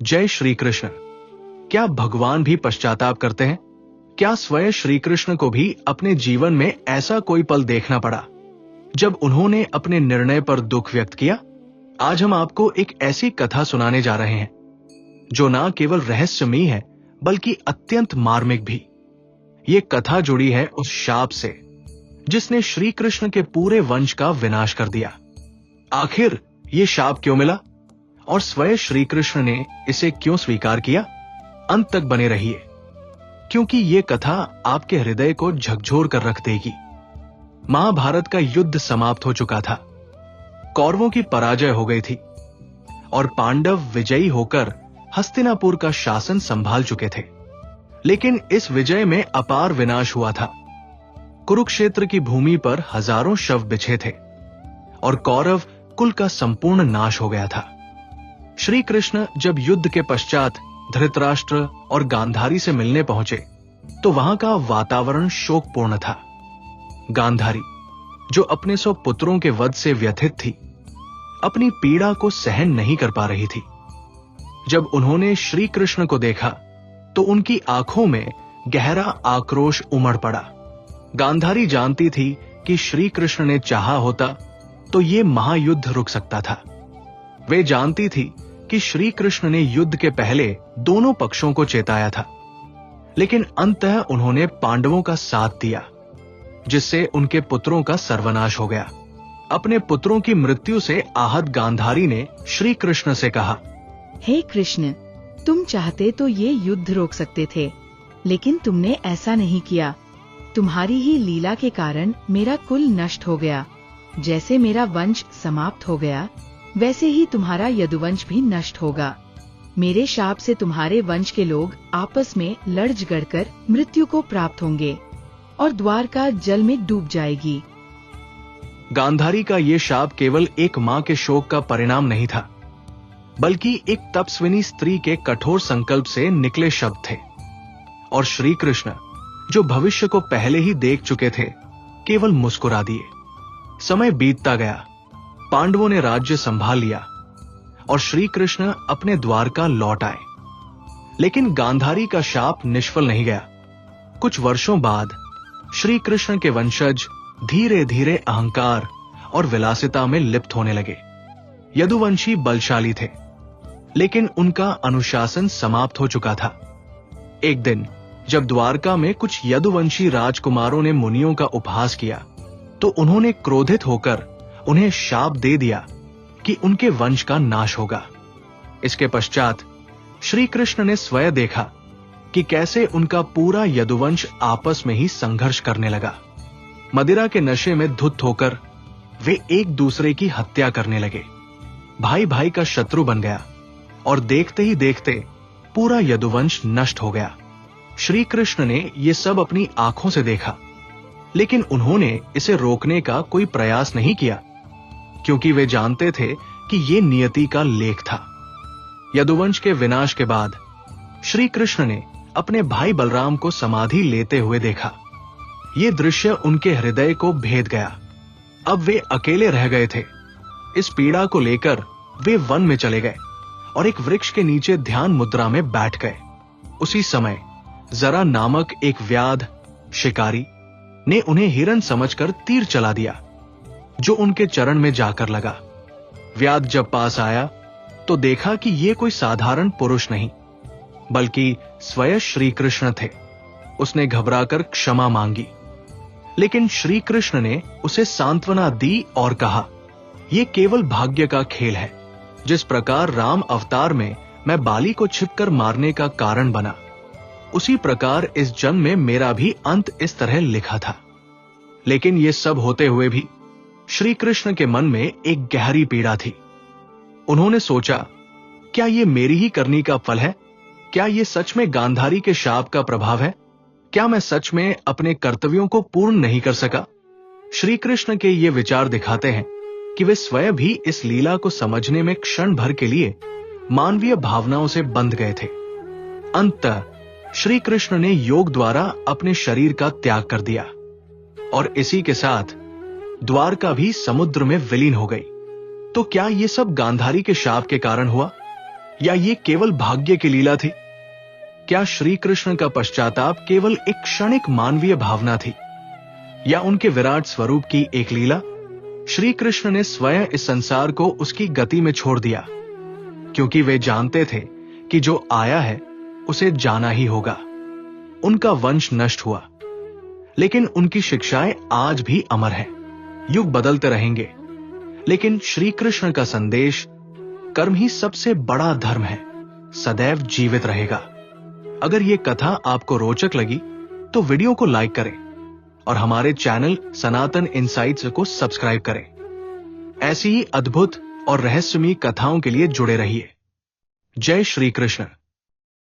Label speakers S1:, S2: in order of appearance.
S1: जय श्री कृष्ण। क्या भगवान भी पश्चाताप करते हैं? क्या स्वयं श्री कृष्ण को भी अपने जीवन में ऐसा कोई पल देखना पड़ा जब उन्होंने अपने निर्णय पर दुख व्यक्त किया? आज हम आपको एक ऐसी कथा सुनाने जा रहे हैं जो ना केवल रहस्यमयी है बल्कि अत्यंत मार्मिक भी। ये कथा जुड़ी है उस शाप से जिसने श्री कृष्ण के पूरे वंश का विनाश कर दिया। आखिर ये शाप क्यों मिला और स्वयं श्री कृष्ण ने इसे क्यों स्वीकार किया? अंत तक बने रहिए, क्योंकि ये कथा आपके हृदय को झकझोर कर रख देगी। महाभारत का युद्ध समाप्त हो चुका था। कौरवों की पराजय हो गई थी और पांडव विजयी होकर हस्तिनापुर का शासन संभाल चुके थे। लेकिन इस विजय में अपार विनाश हुआ था। कुरुक्षेत्र की भूमि पर हजारों शव बिछे थे और कौरव कुल का संपूर्ण नाश हो गया था। श्री कृष्ण जब युद्ध के पश्चात धृतराष्ट्र और गांधारी से मिलने पहुंचे तो वहां का वातावरण शोकपूर्ण था। गांधारी, जो अपने 100 पुत्रों के वध से व्यथित थी, अपनी पीड़ा को सहन नहीं कर पा रही थी। जब उन्होंने श्री कृष्ण को देखा तो उनकी आंखों में गहरा आक्रोश उमड़ पड़ा। गांधारी जानती थी कि श्री कृष्ण ने चाहा होता तो ये महायुद्ध रुक सकता था। वे जानती थी कि श्री कृष्ण ने युद्ध के पहले दोनों पक्षों को चेताया था, लेकिन अंततः उन्होंने पांडवों का साथ दिया, जिससे उनके पुत्रों का सर्वनाश हो गया। अपने पुत्रों की मृत्यु से आहत गांधारी ने श्री कृष्ण से कहा,
S2: हे कृष्ण, तुम चाहते तो ये युद्ध रोक सकते थे, लेकिन तुमने ऐसा नहीं किया। तुम्हारी ही लीला के कारण मेरा कुल नष्ट हो गया। जैसे मेरा वंश समाप्त हो गया, वैसे ही तुम्हारा यदुवंश भी नष्ट होगा। मेरे शाप से तुम्हारे वंश के लोग आपस में लड़ झगड़ कर मृत्यु को प्राप्त होंगे और द्वारका जल में डूब जाएगी।
S1: गांधारी का ये शाप केवल एक मां के शोक का परिणाम नहीं था, बल्कि एक तपस्विनी स्त्री के कठोर संकल्प से निकले शब्द थे। और श्री कृष्ण, जो भविष्य को पहले ही देख चुके थे, केवल मुस्कुरा दिए। समय बीतता गया, पांडवों ने राज्य संभाल लिया और श्री कृष्ण अपने द्वारका लौट आए। लेकिन गांधारी का शाप निष्फल नहीं गया। कुछ वर्षों बाद श्री कृष्ण के वंशज धीरे धीरे अहंकार और विलासिता में लिप्त होने लगे। यदुवंशी बलशाली थे, लेकिन उनका अनुशासन समाप्त हो चुका था। एक दिन जब द्वारका में कुछ यदुवंशी राजकुमारों ने मुनियों का उपहास किया तो उन्होंने क्रोधित होकर उन्हें शाप दे दिया कि उनके वंश का नाश होगा। इसके पश्चात श्री कृष्ण ने स्वयं देखा कि कैसे उनका पूरा यदुवंश आपस में ही संघर्ष करने लगा। मदिरा के नशे में धुत होकर वे एक दूसरे की हत्या करने लगे। भाई भाई का शत्रु बन गया और देखते ही देखते पूरा यदुवंश नष्ट हो गया। श्री कृष्ण ने ये सब अपनी आंखों से देखा, लेकिन उन्होंने इसे रोकने का कोई प्रयास नहीं किया, क्योंकि वे जानते थे कि ये नियति का लेख था। यदुवंश के विनाश के बाद श्री कृष्ण ने अपने भाई बलराम को समाधि लेते हुए देखा। ये दृश्य उनके हृदय को भेद गया। अब वे अकेले रह गए थे। इस पीड़ा को लेकर वे वन में चले गए और एक वृक्ष के नीचे ध्यान मुद्रा में बैठ गए। उसी समय जरा नामक एक व्याध शिकारी ने उन्हें हिरन समझकर तीर चला दिया, जो उनके चरण में जाकर लगा। व्याध जब पास आया तो देखा कि ये कोई साधारण पुरुष नहीं, बल्कि स्वयं श्री कृष्ण थे। उसने घबराकर क्षमा मांगी, लेकिन श्री कृष्ण ने उसे सांत्वना दी और कहा, यह केवल भाग्य का खेल है। जिस प्रकार राम अवतार में मैं बाली को छिपकर मारने का कारण बना, उसी प्रकार इस जन्म में मेरा भी अंत इस तरह लिखा था। लेकिन ये सब होते हुए भी श्री कृष्ण के मन में एक गहरी पीड़ा थी। उन्होंने सोचा, क्या ये मेरी ही करनी का फल है? क्या ये सच में गांधारी के शाप का प्रभाव है? क्या मैं सच में अपने कर्तव्यों को पूर्ण नहीं कर सका? श्री कृष्ण के ये विचार दिखाते हैं कि वे स्वयं भी इस लीला को समझने में क्षण भर के लिए मानवीय भावनाओं से बंध गए थे। अंततः श्री कृष्ण ने योग द्वारा अपने शरीर का त्याग कर दिया और इसी के साथ द्वारका भी समुद्र में विलीन हो गई। तो क्या ये सब गांधारी के शाप के कारण हुआ? या ये केवल भाग्य की लीला थी? क्या श्री कृष्ण का पश्चाताप केवल एक क्षणिक मानवीय भावना थी, या उनके विराट स्वरूप की एक लीला? श्री कृष्ण ने स्वयं इस संसार को उसकी गति में छोड़ दिया, क्योंकि वे जानते थे कि जो आया है उसे जाना ही होगा। उनका वंश नष्ट हुआ, लेकिन उनकी शिक्षाएं आज भी अमर हैं। युग बदलते रहेंगे, लेकिन श्री कृष्ण का संदेश, कर्म ही सबसे बड़ा धर्म है, सदैव जीवित रहेगा। अगर ये कथा आपको रोचक लगी तो वीडियो को लाइक करें और हमारे चैनल सनातन इनसाइट्स को सब्सक्राइब करें। ऐसी ही अद्भुत और रहस्यमयी कथाओं के लिए जुड़े रहिए। जय श्री कृष्ण।